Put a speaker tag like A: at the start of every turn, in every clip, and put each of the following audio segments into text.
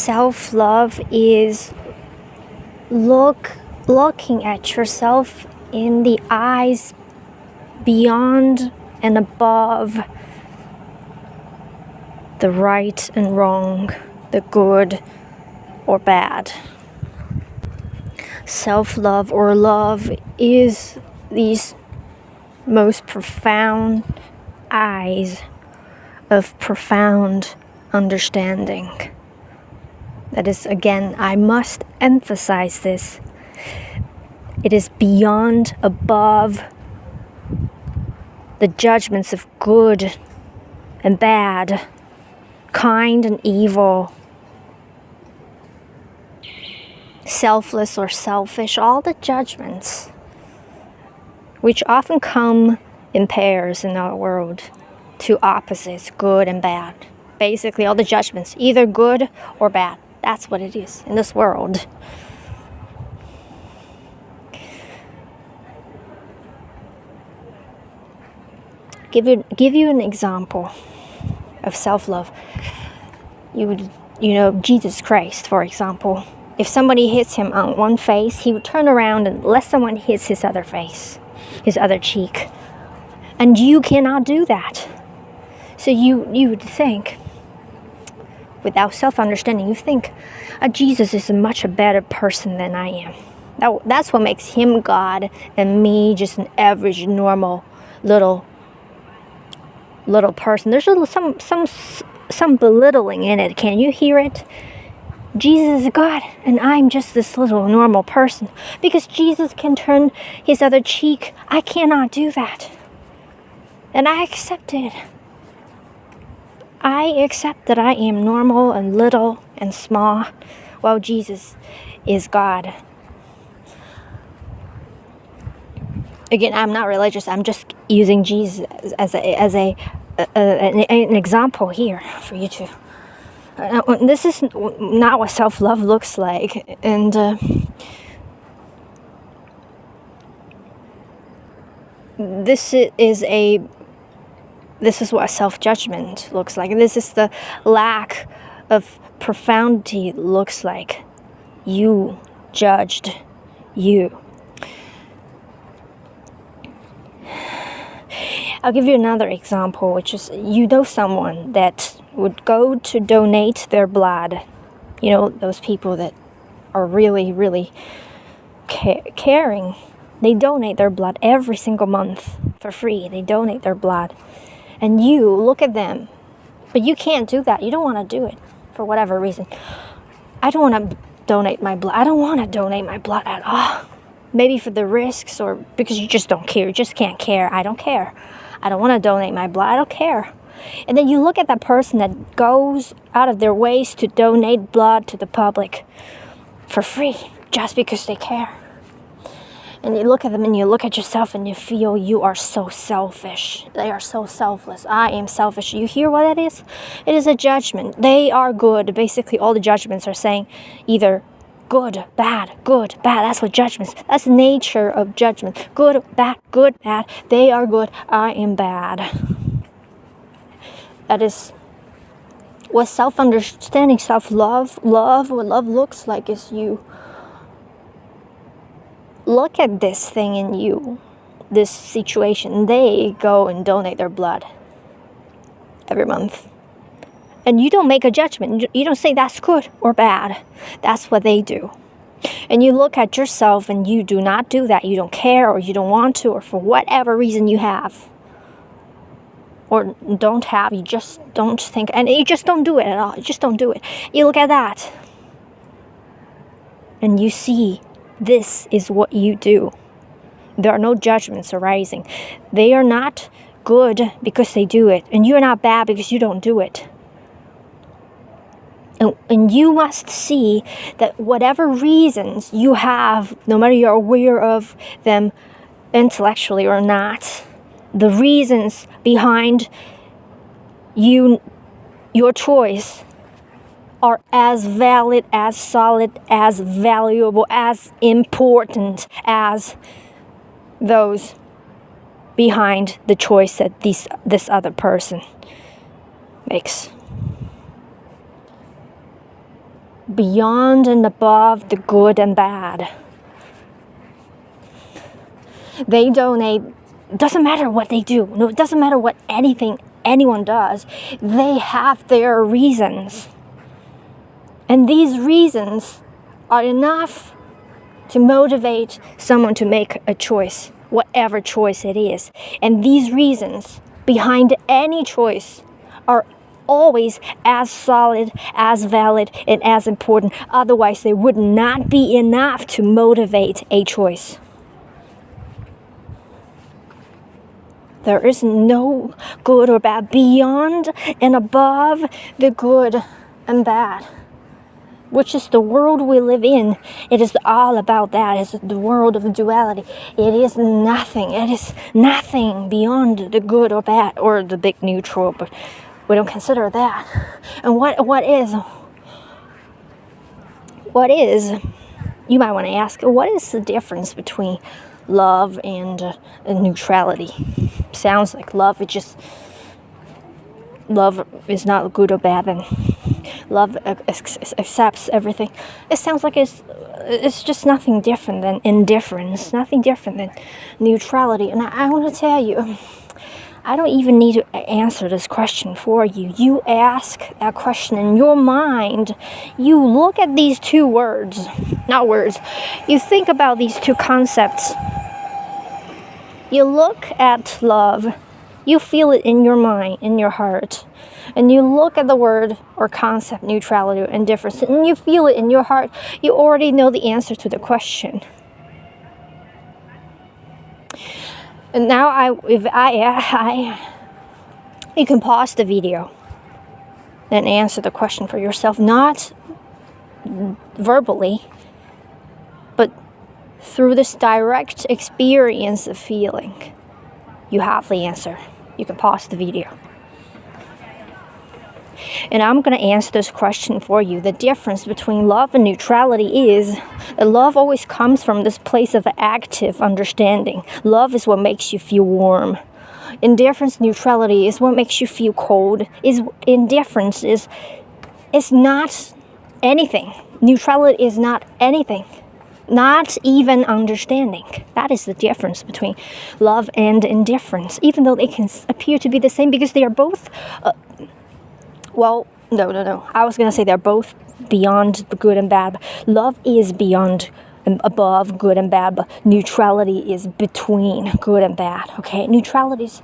A: self-love is looking at yourself in the eyes beyond and above the right and wrong, the good or bad. Self-love or love is these most profound eyes of profound understanding. That is, again, I must emphasize this. It is beyond, above the judgments of good and bad, kind and evil, selfless or selfish, all the judgments which often come in pairs in our world, two opposites, good and bad. Basically, all the judgments, either good or bad. That's what it is in this world. Give you an example of self-love. You know, Jesus Christ, for example. If somebody hits him on one face, he would turn around and let someone hit his other face, his other cheek. And you cannot do that. So you would think, without self-understanding, you think, Jesus is a much better person than I am. That's what makes him God and me just an average, normal, little person. There's some belittling in it. Can you hear it? Jesus is God, and I'm just this little normal person. Because Jesus can turn his other cheek, I cannot do that. And I accept it. I accept that I am normal and little and small, while Jesus is God. Again, I'm not religious. I'm just using Jesus as an example here for you to. This is not what self-love looks like, and this is what self-judgment looks like. This is the lack of profundity looks like. You judged you. I'll give you another example, which is, you know, someone that would go to donate their blood. You know, those people that are really, really caring. They donate their blood every single month for free. They donate their blood. And you look at them, but you can't do that. You don't want to do it for whatever reason. I don't want to donate my blood. I don't want to donate my blood at all. Maybe for the risks, or because you just don't care. You just can't care. I don't care. I don't want to donate my blood. I don't care. And then you look at that person that goes out of their ways to donate blood to the public for free just because they care. And you look at them and you look at yourself and you feel you are so selfish. They are so selfless. I am selfish. You hear what that is? It is a judgment. They are good. Basically, all the judgments are saying either good, bad, good, bad. That's what judgments. That's the nature of judgment. Good, bad, good, bad. They are good. I am bad. That is what self-understanding, self-love, what love looks like is you look at this thing in you, this situation. They go and donate their blood every month. And you don't make a judgment. You don't say that's good or bad. That's what they do. And you look at yourself and you do not do that. You don't care, or you don't want to, or for whatever reason you have. Or don't have. You just don't think. And you just don't do it at all. You just don't do it. You look at that. And you see, this is what you do. There are no judgments arising. They are not good because they do it. And you're not bad because you don't do it. And you must see that whatever reasons you have, no matter you're aware of them intellectually or not, the reasons behind your choice are as valid, as solid, as valuable, as important as those behind the choice that this other person makes. beyond and above the good and bad. They donate. Doesn't matter what they do. No, it doesn't matter what anyone does. They have their reasons. And these reasons are enough to motivate someone to make a choice, whatever choice it is. And these reasons behind any choice are always as solid, as valid, and as important. Otherwise, they would not be enough to motivate a choice. There is no good or bad beyond and above the good and bad, which is the world we live in. It is all about that. It's the world of duality. It is nothing. It is nothing beyond the good or bad, or the big neutral, but we don't consider that. And what is, you might want to ask, what is the difference between love and neutrality? Sounds like love is not good or bad, and love accepts everything. It sounds like it's just nothing different than indifference, nothing different than neutrality. And I want to tell you, I don't even need to answer this question for you. You ask that question in your mind. You look at these two words, not words. You think about these two concepts. You look at love. You feel it in your mind, in your heart. And you look at the word or concept, neutrality or indifference, and you feel it in your heart. You already know the answer to the question. And now you can pause the video and answer the question for yourself, not verbally, but through this direct experience of feeling. You have the answer. You can pause the video. And I'm going to answer this question for you. The difference between love and neutrality is that love always comes from this place of active understanding. Love is what makes you feel warm. Indifference, neutrality is what makes you feel cold. Indifference is not anything. Neutrality is not anything. Not even understanding. That is the difference between love and indifference. Even though they can appear to be the same, because they are both... No. I was going to say they're both beyond the good and bad. Love is beyond and above good and bad, but neutrality is between good and bad. Okay? Neutrality is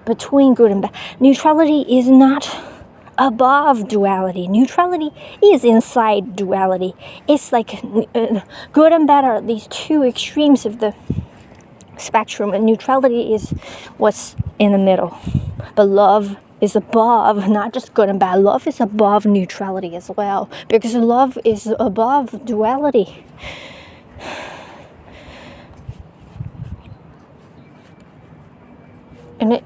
A: between good and bad. Neutrality is not above duality. Neutrality is inside duality. It's like good and bad are these two extremes of the spectrum, and neutrality is what's in the middle. But love is above, not just good and bad. Love is above neutrality as well, because love is above duality. And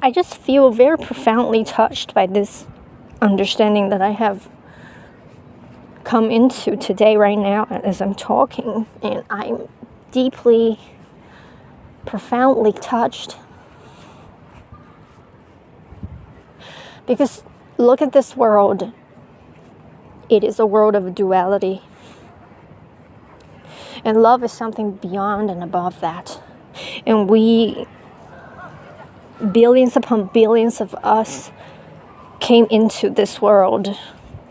A: I just feel very profoundly touched by this understanding that I have come into today, right now, as I'm talking. And I'm deeply, profoundly touched. Because look at this world. It is a world of duality. And love is something beyond and above that. And we, billions upon billions of us, came into this world.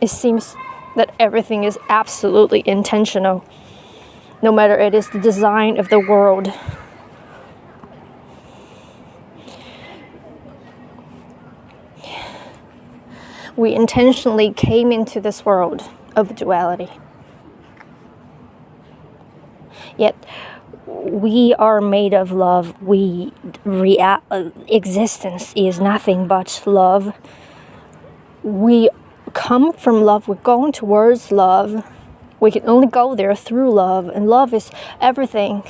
A: It seems that everything is absolutely intentional, no matter it is the design of the world. We intentionally came into this world of duality. Yet we are made of love. Existence is nothing but love. We come from love. We're going towards love. We can only go there through love. And love is everything.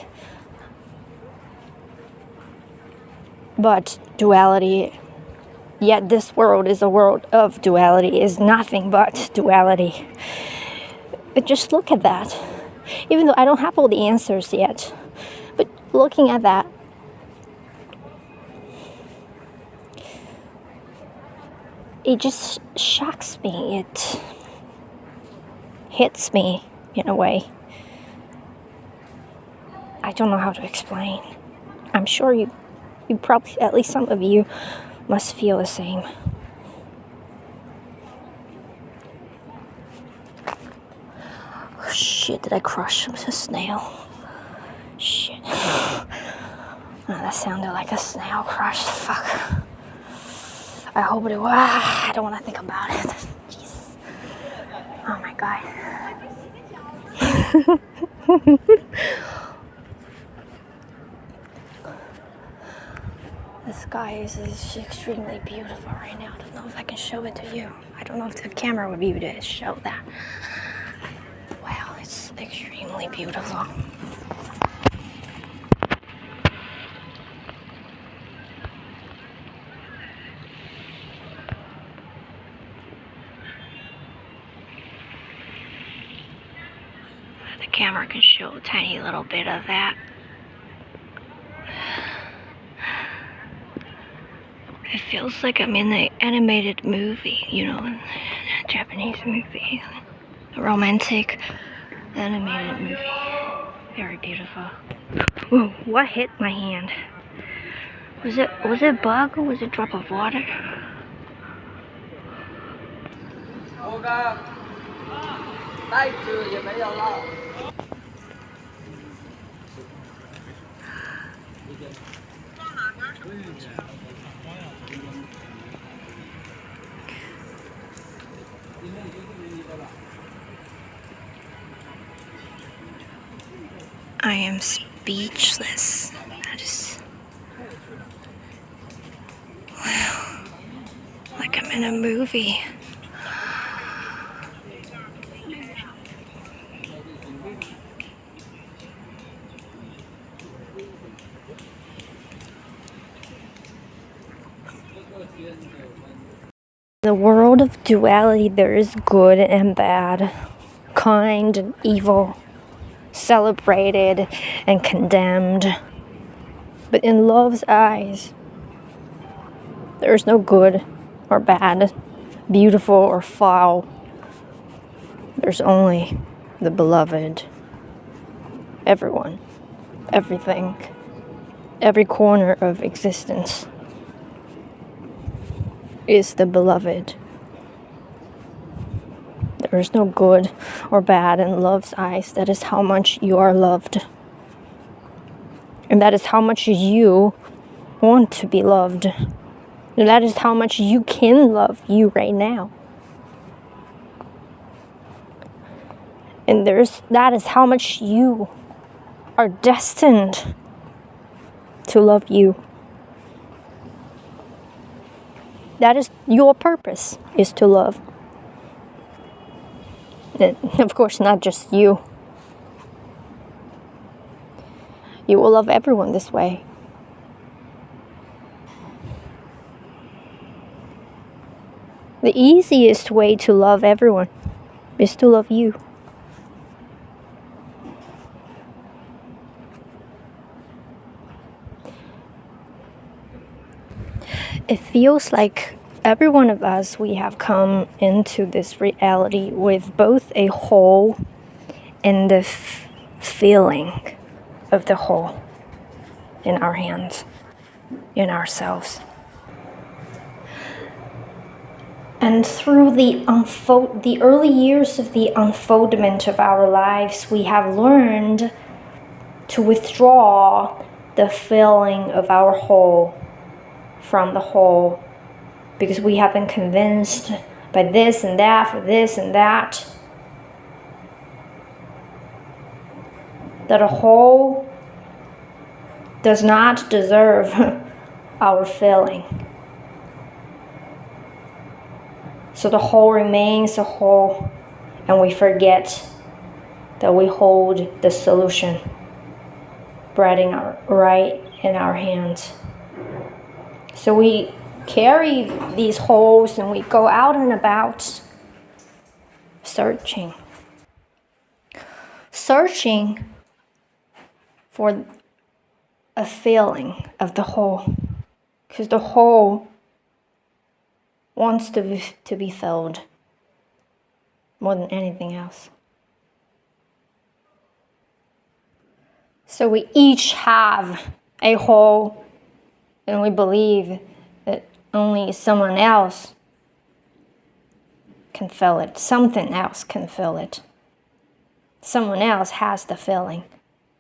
A: But duality, yet this world is a world of duality, is nothing but duality. But just look at that. Even though I don't have all the answers yet, but looking at that, it just shocks me. It hits me in a way. I don't know how to explain. I'm sure you probably, at least some of you, must feel the same. Oh, shit, did I crush a snail? Shit. Oh, that sounded like a snail crush. Fuck. I hope it was. I don't want to think about it. Jesus. Oh my god. The sky is extremely beautiful right now. I don't know if I can show it to you. I don't know if the camera would be able to show that. Wow, it's extremely beautiful. The camera can show a tiny little bit of that. It feels like I'm in an animated movie, you know, a Japanese movie. A romantic animated movie. Very beautiful. Whoa, what hit my hand? Was it a bug or was it a drop of water? I am speechless. That is... wow. Like I'm in a movie. The world of duality, there is good and bad, kind and evil, celebrated and condemned. But in love's eyes, there is no good or bad, beautiful or foul. There's only the beloved. Everyone, everything, every corner of existence is the beloved. There is no good or bad in love's eyes. That is how much you are loved. And that is how much you want to be loved. And that is how much you can love you right now. And that is how much you are destined to love you. That is your purpose, is to love. And of course, not just you. You will love everyone this way. The easiest way to love everyone is to love you. It feels like every one of us, we have come into this reality with both a whole and the feeling of the whole in our hands, in ourselves. And through the early years of the unfoldment of our lives, we have learned to withdraw the feeling of our whole from the whole, because we have been convinced by this and that, for this and that, that a whole does not deserve our feeling. So the whole remains a whole, and we forget that we hold the solution right in our hands. So we carry these holes and we go out and about searching for a feeling of the whole, because the whole wants to be filled more than anything else. So we each have a hole, and we believe that only someone else can fill it. Something else can fill it. Someone else has the filling.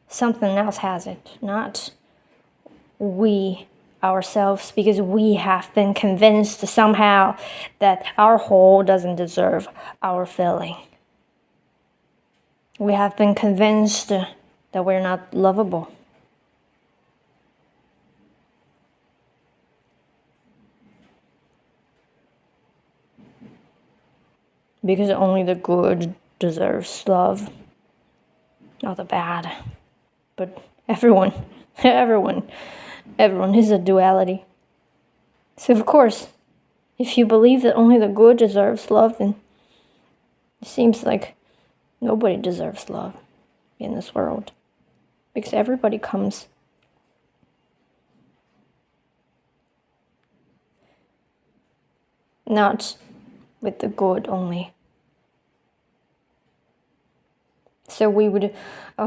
A: Something else has it, not we ourselves, because we have been convinced somehow that our hole doesn't deserve our filling. We have been convinced that we're not lovable. Because only the good deserves love, not the bad. But everyone is a duality. So of course, if you believe that only the good deserves love, then it seems like nobody deserves love in this world. Because everybody comes not with the good only. So we would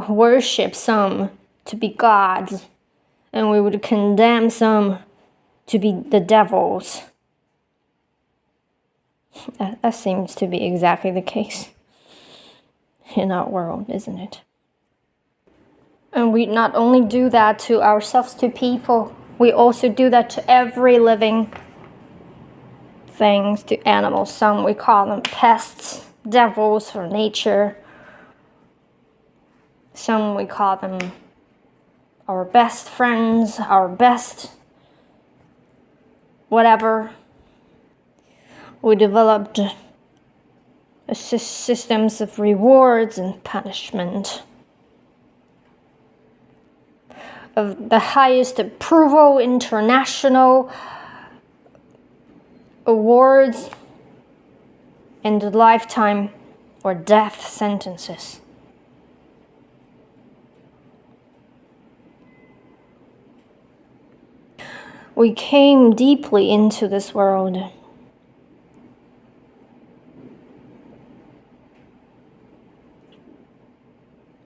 A: worship some to be gods, and we would condemn some to be the devils. That seems to be exactly the case in our world, isn't it? And we not only do that to ourselves, to people, we also do that to every living things, to animals. Some we call them pests, devils for nature. Some we call them our best friends, our best whatever. We developed systems of rewards and punishment, of the highest approval, international awards, and lifetime or death sentences. We came deeply into this world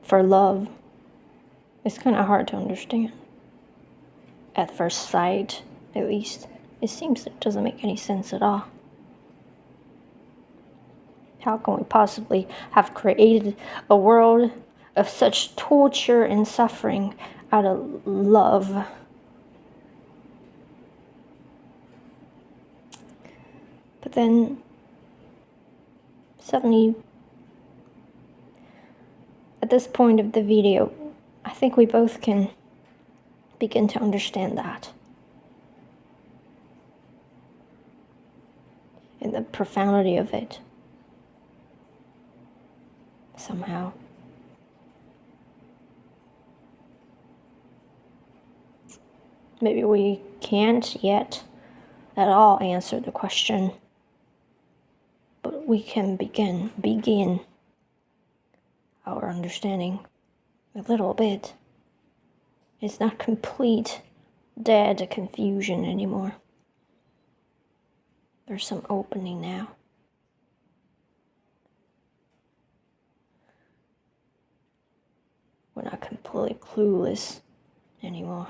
A: for love. It's kind of hard to understand. At first sight, at least. It seems it doesn't make any sense at all. How can we possibly have created a world of such torture and suffering out of love? But then, suddenly, at this point of the video, I think we both can begin to understand that. And the profundity of it. Somehow. Maybe we can't yet at all answer the question, but we can begin our understanding a little bit. It's not complete, dead confusion anymore. There's some opening now. We're not completely clueless anymore.